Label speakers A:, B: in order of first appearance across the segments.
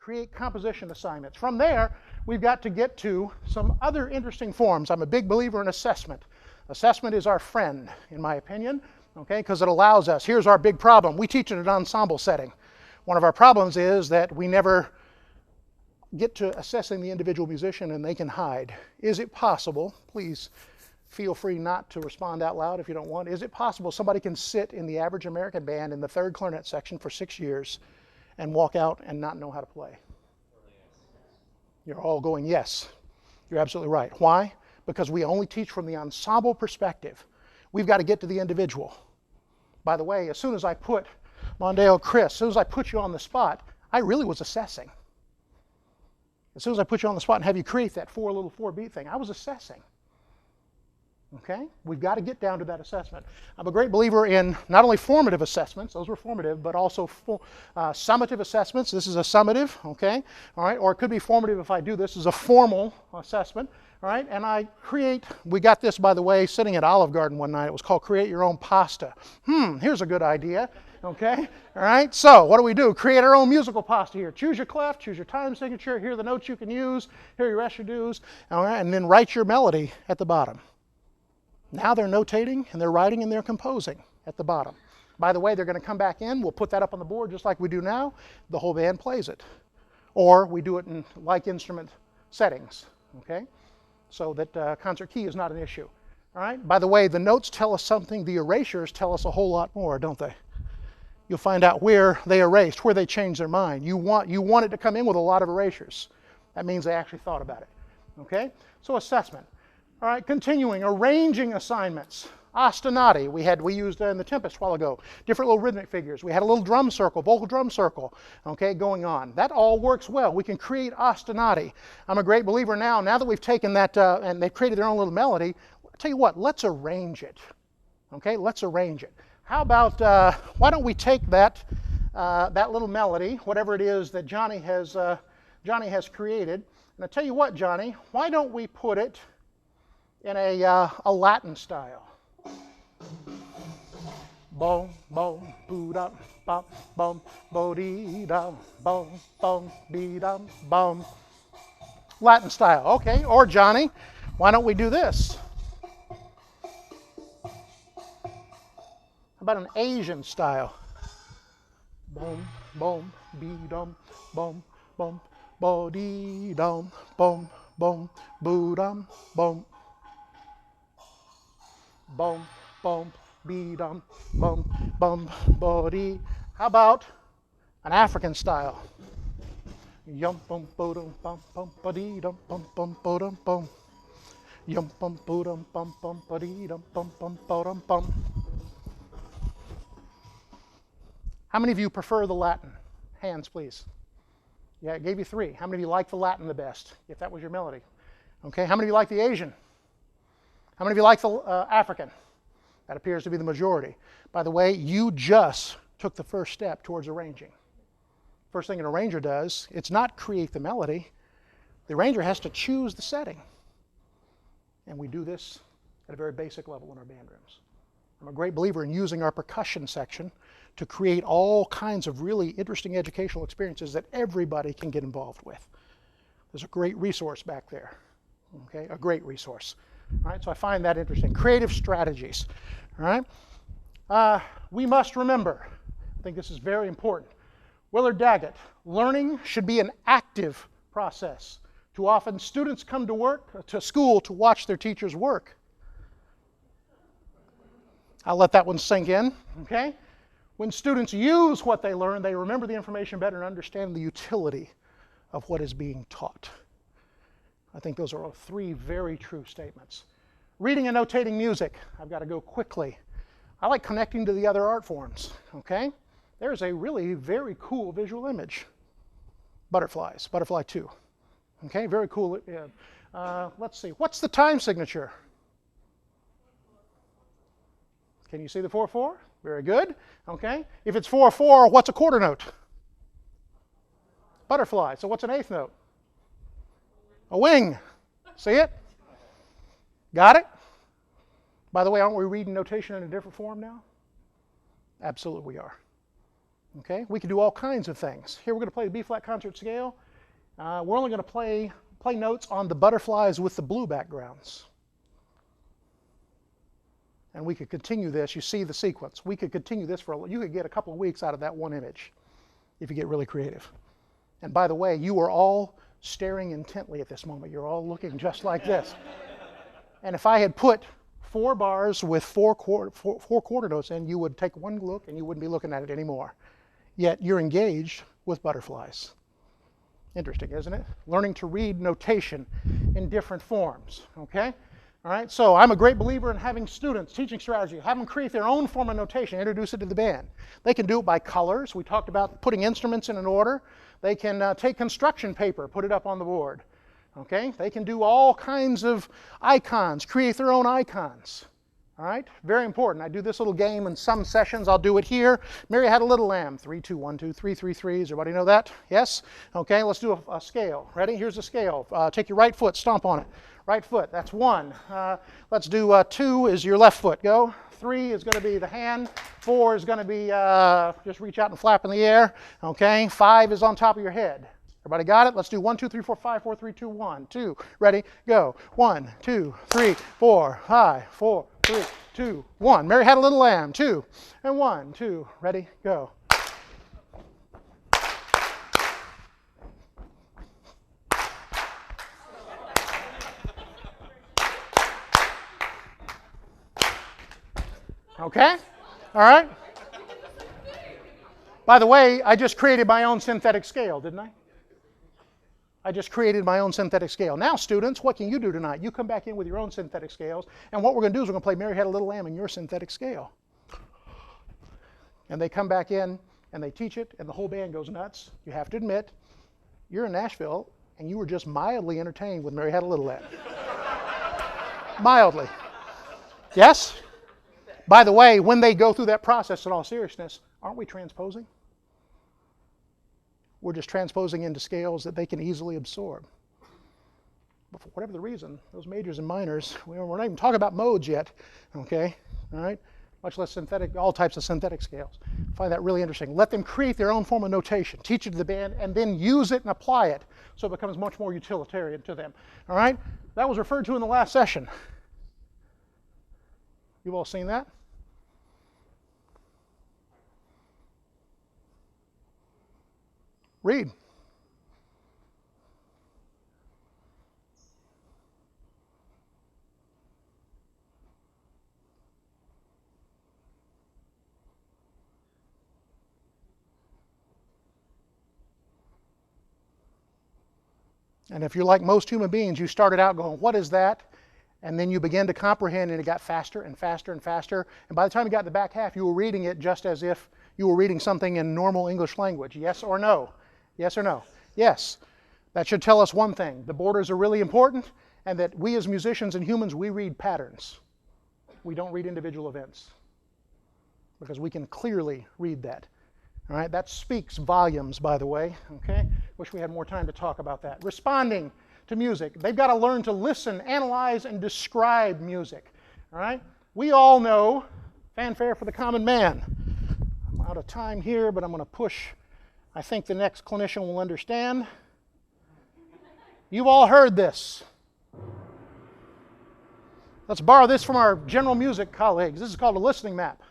A: create composition assignments. From there, we've got to get to some other interesting forms. I'm a big believer in assessment. Assessment is our friend, in my opinion, okay, because it allows us. Here's our big problem. We teach in an ensemble setting. One of our problems is that we never get to assessing the individual musician and they can hide. Is it possible, please feel free not to respond out loud if you don't want, is it possible somebody can sit in the average American band in the third clarinet section for 6 years and walk out and not know how to play? You're all going yes. You're absolutely right. Why? Because we only teach from the ensemble perspective. We've got to get to the individual. By the way, as soon as I put Mondale, Chris, as soon as I put you on the spot, I really was assessing. As soon as I put you on the spot and have you create that little 4-beat thing, I was assessing. Okay? We've got to get down to that assessment. I'm a great believer in not only formative assessments, those were formative, but also summative assessments. This is a summative, okay? All right? Or it could be formative if I do this as a formal assessment, all right? And I create, we got this, by the way, sitting at Olive Garden one night. It was called Create Your Own Pasta. Here's a good idea, okay? All right? So what do? Create our own musical pasta here. Choose your clef, choose your time signature, here are the notes you can use, here are your residues, all right? And then write your melody at the bottom. Now they're notating, and they're writing, and they're composing at the bottom. By the way, they're going to come back in. We'll put that up on the board just like we do now. The whole band plays it. Or we do it in like instrument settings, okay? So that concert key is not an issue. All right? By the way, the notes tell us something. The erasures tell us a whole lot more, don't they? You'll find out where they erased, where they changed their mind. You want it to come in with a lot of erasures. That means they actually thought about it, okay? So assessment. All right, continuing, arranging assignments. Ostinati, we used in the Tempest a while ago. Different little rhythmic figures. We had a little drum circle, vocal drum circle, okay, going on. That all works well. We can create ostinati. I'm a great believer now that we've taken that and they've created their own little melody, I'll tell you what, let's arrange it. Okay, let's arrange it. How about, why don't we take that little melody, whatever it is that Johnny has created, and I'll tell you what, Johnny, why don't we put it in a Latin style. Boom, boom, boo-dum, bum, bum, bo-dee-dum, bum, bum, bee-dum, bum. Latin style, okay. Or Johnny, why don't we do this? How about an Asian style? Boom, boom, bee-dum, bum, bum, bo-dee-dum, bum, bum, boo-dum, bum. Bum, bum, bee-dum, bum, bum, bo-dee. How about an African style? Yum, bum, bo-dum, bum, bum, ba-dee-dum, bum, bum, bo-dum, bum. Yum, bum, bo-dum, bum, bum, ba-dee-dum, bum, bum, bo-dum, bum. How many of you prefer the Latin? Hands, please. Yeah, I gave you 3. How many of you like the Latin the best, if that was your melody? Okay, how many of you like the Asian? How many of you like the African? That appears to be the majority. By the way, you just took the first step towards arranging. First thing an arranger does, it's not create the melody. The arranger has to choose the setting. And we do this at a very basic level in our band rooms. I'm a great believer in using our percussion section to create all kinds of really interesting educational experiences that everybody can get involved with. There's a great resource back there. Okay, a great resource. All right, so I find that interesting. Creative strategies. All right, we must remember, I think this is very important. Willard Daggett, learning should be an active process. Too often students come to school to watch their teachers work. I'll let that one sink in, okay? When students use what they learn, they remember the information better and understand the utility of what is being taught. I think those are 3 very true statements. Reading and notating music. I've got to go quickly. I like connecting to the other art forms, okay? There's a really very cool visual image. Butterflies, butterfly 2. Okay, very cool. Let's see, what's the time signature? Can you see the 4/4? Very good, okay. If it's 4/4, what's a quarter note? Butterfly, so what's an 8th note? A wing. See it? Got it? By the way, aren't we reading notation in a different form now? Absolutely we are. Okay, we can do all kinds of things. Here we're going to play the B-flat concert scale. We're only going to play notes on the butterflies with the blue backgrounds. And we could continue this. You see the sequence. We could continue this you could get a couple of weeks out of that one image if you get really creative. And by the way, you are all staring intently at this moment. You're all looking just like this. And if I had put 4 bars with four quarter notes in, you would take one look and you wouldn't be looking at it anymore. Yet you're engaged with butterflies. Interesting, isn't it? Learning to read notation in different forms, okay? All right, so I'm a great believer in having students, teaching strategy, have them create their own form of notation, introduce it to the band. They can do it by colors. We talked about putting instruments in an order. They can take construction paper, put it up on the board, okay? They can do all kinds of icons, create their own icons. All right, very important. I do this little game in some sessions. I'll do it here. Mary had a little lamb. 3, 2, 1, 2, 3, 3, 3. Does everybody know that? Yes? Okay, let's do a scale. Ready? Here's a scale. Take your right foot, stomp on it. Right foot, that's 1. Let's do 2 is your left foot. Go. 3 is going to be the hand. 4 is going to be just reach out and flap in the air. Okay, 5 is on top of your head. Everybody got it? Let's do 1, 2, 3, 4, 5, 4, 3, 2, 1, 2. Ready? Go. 1, 2, 3, 4, 5, 4, 3, 2, 1. Mary had a little lamb. 2 and 1, 2. Ready? Go. Okay? All right? By the way, I just created my own synthetic scale, didn't I? I just created my own synthetic scale. Now, students, what can you do tonight? You come back in with your own synthetic scales, and what we're going to do is we're going to play Mary Had a Little Lamb in your synthetic scale. And they come back in, and they teach it, and the whole band goes nuts. You have to admit, you're in Nashville, and you were just mildly entertained with Mary Had a Little Lamb. Mildly. Yes? By the way, when they go through that process, in all seriousness, aren't we transposing? We're just transposing into scales that they can easily absorb. But for whatever the reason, those majors and minors, we're not even talking about modes yet, okay? All right? Much less synthetic, all types of synthetic scales. I find that really interesting. Let them create their own form of notation, teach it to the band, and then use it and apply it so it becomes much more utilitarian to them. All right? That was referred to in the last session. You've all seen that? Read. And if you're like most human beings, you started out going, what is that? And then you began to comprehend, and it got faster and faster and faster. And by the time you got to the back half, you were reading it just as if you were reading something in normal English language. Yes or no? Yes or no? Yes. That should tell us one thing. The borders are really important, and that we as musicians and humans, we read patterns. We don't read individual events, because we can clearly read that. All right? That speaks volumes, by the way. Okay? Wish we had more time to talk about that. Responding to music. They've got to learn to listen, analyze, and describe music. All right? We all know fanfare for the common man. I'm out of time here, but I'm going to push. I think the next clinician will understand. You've all heard this. Let's borrow this from our general music colleagues. This is called a listening map.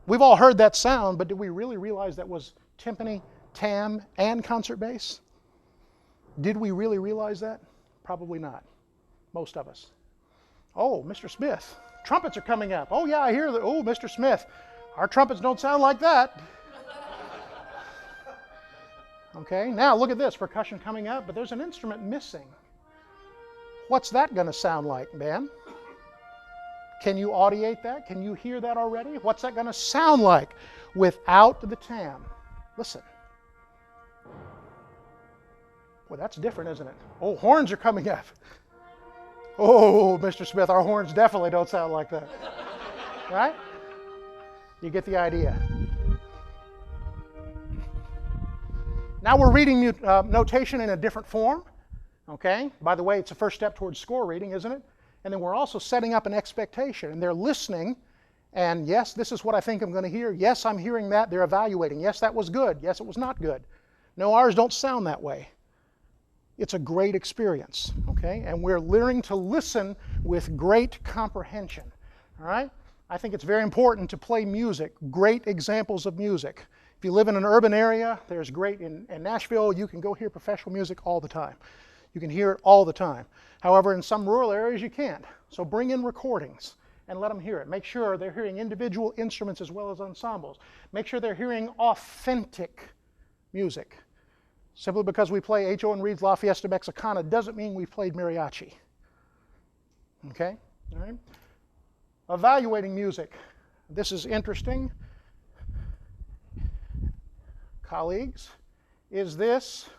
A: We've all heard that sound, but did we really realize that was timpani, tam, and concert bass? Did we really realize that? Probably not. Most of us. Oh, Mr. Smith. Trumpets are coming up. Oh, yeah, I hear that. Oh, Mr. Smith. Our trumpets don't sound like that. Okay, now look at this. Percussion coming up, but there's an instrument missing. What's that going to sound like, man? Can you audiate that? Can you hear that already? What's that going to sound like without the tam? Listen. Well, that's different, isn't it? Oh, horns are coming up. Oh, Mr. Smith, our horns definitely don't sound like that. Right? You get the idea. Now we're reading notation in a different form. Okay? By the way, it's a first step towards score reading, isn't it? And then we're also setting up an expectation. And they're listening, And yes, this is what I think I'm going to hear. Yes, I'm hearing that. They're evaluating. Yes, that was good. Yes, it was not good. No, ours don't sound that way. It's a great experience, okay? And we're learning to listen with great comprehension, all right? I think it's very important to play music, great examples of music. If you live in an urban area, there's great, in Nashville, you can go hear professional music all the time. You can hear it all the time. However, in some rural areas, you can't. So bring in recordings and let them hear it. Make sure they're hearing individual instruments as well as ensembles. Make sure they're hearing authentic music. Simply because we play H.O. and Reed's La Fiesta Mexicana doesn't mean we've played mariachi. Okay? All right? Evaluating music. This is interesting. Colleagues, is this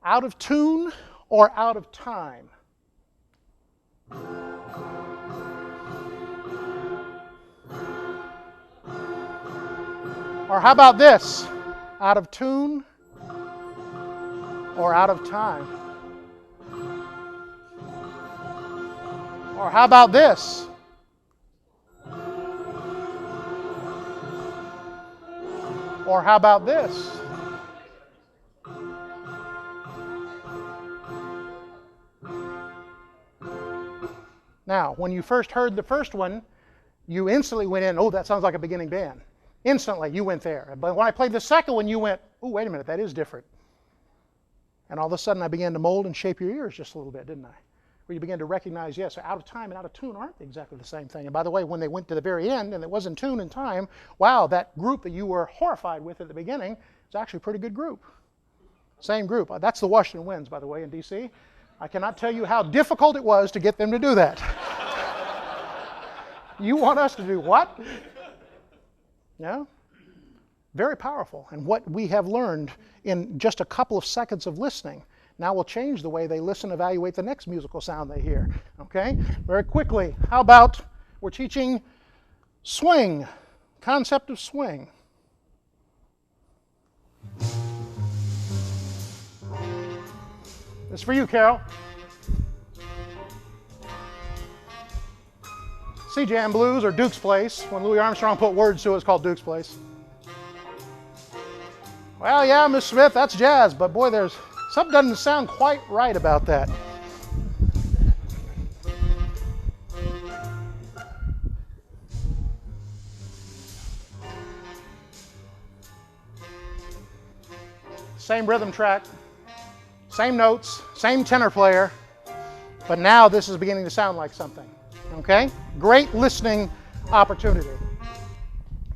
A: out of tune or out of time? Or how about this? Out of tune or out of time? Or how about this? Or how about this? Now, when you first heard the first one, you instantly went in, oh, that sounds like a beginning band. Instantly, you went there. But when I played the second one, you went, oh, wait a minute, that is different. And all of a sudden, I began to mold and shape your ears just a little bit, didn't I? Where you began to recognize, yes, out of time and out of tune aren't exactly the same thing. And by the way, when they went to the very end and it was in tune and time, wow, that group that you were horrified with at the beginning is actually a pretty good group. Same group. That's the Washington Winds, by the way, in D.C. I cannot tell you how difficult it was to get them to do that. You want us to do what? Yeah? Very powerful. And what we have learned in just a couple of seconds of listening now will change the way they listen, evaluate the next musical sound they hear. Okay? Very quickly, how about we're teaching swing, concept of swing. This is for you, Carol. Sea Jam Blues, or Duke's Place. When Louis Armstrong put words to it, it's called Duke's Place. Well, yeah, Miss Smith, that's jazz, but boy, there's something doesn't sound quite right about that. Same rhythm track, same notes, same tenor player, but now this is beginning to sound like something. Okay? Great listening opportunity.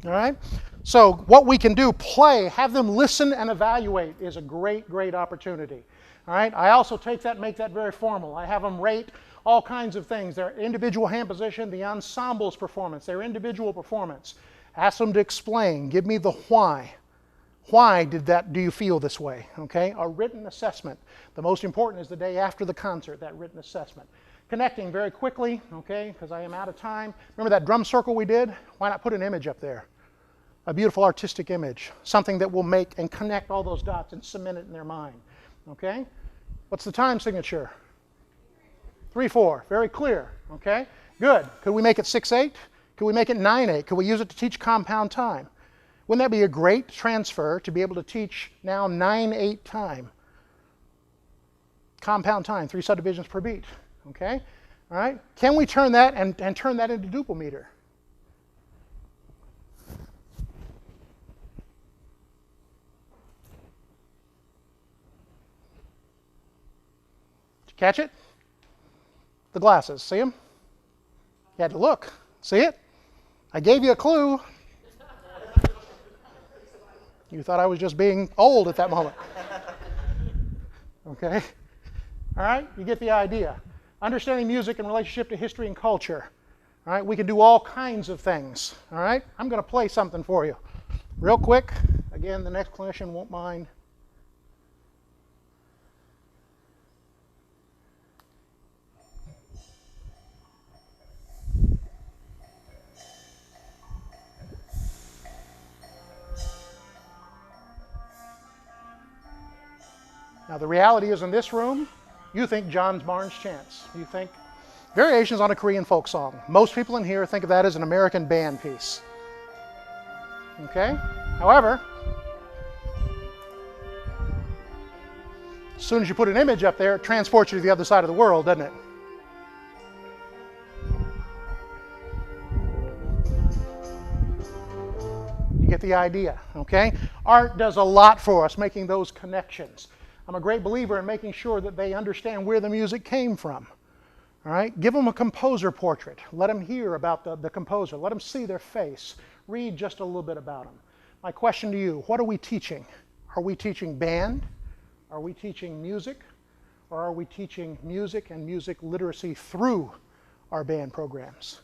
A: All right? So what we can do, play, have them listen and evaluate is a great, great opportunity. All right? I also take that and make that very formal. I have them rate all kinds of things. Their individual hand position, the ensemble's performance, their individual performance. Ask them to explain. Give me the why. Why do you feel this way? Okay? A written assessment. The most important is the day after the concert, that written assessment. Connecting very quickly, okay, because I am out of time. Remember that drum circle we did? Why not put an image up there? A beautiful artistic image. Something that will make and connect all those dots and cement it in their mind. Okay? What's the time signature? 3/4. Very clear. Okay? Good. Could we make it 6/8? Could we make it 9/8? Could we use it to teach compound time? Wouldn't that be a great transfer to be able to teach now 9/8 time? Compound time, 3 subdivisions per beat. Okay? All right? Can we turn that and turn that into duple meter? Did you catch it? The glasses. See them? You had to look. See it? I gave you a clue. You thought I was just being old at that moment. Okay? All right? You get the idea. Understanding music in relationship to history and culture. All right? We can do all kinds of things. All right? I'm going to play something for you. Real quick. Again, the next clinician won't mind. Now, the reality is in this room, you think John's Barnes Chance. You think Variations on a Korean folk song. Most people in here think of that as an American band piece. Okay? However, as soon as you put an image up there, it transports you to the other side of the world, doesn't it? You get the idea, okay? Art does a lot for us, making those connections. I'm a great believer in making sure that they understand where the music came from. All right? Give them a composer portrait. Let them hear about the composer. Let them see their face. Read just a little bit about them. My question to you, what are we teaching? Are we teaching band? Are we teaching music? Or are we teaching music and music literacy through our band programs?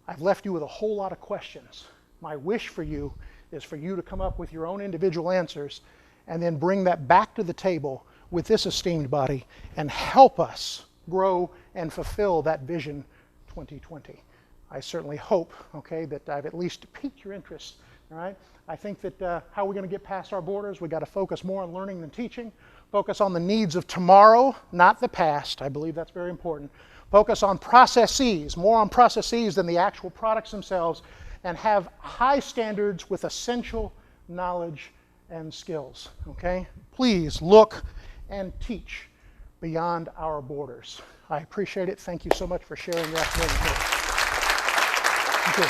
A: I've left you with a whole lot of questions. My wish for you is for you to come up with your own individual answers and then bring that back to the table with this esteemed body and help us grow and fulfill that Vision 2020. I certainly hope, okay, that I've at least piqued your interest, all right? I think that how we're going to get past our borders, we've got to focus more on learning than teaching, focus on the needs of tomorrow, not the past. I believe that's very important. Focus on processes, more on processes than the actual products themselves, and have high standards with essential knowledge and skills, okay? Please look and teach beyond our borders. I appreciate it. Thank you so much for sharing your afternoon with me. Thank you.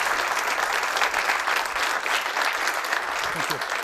A: Thank you.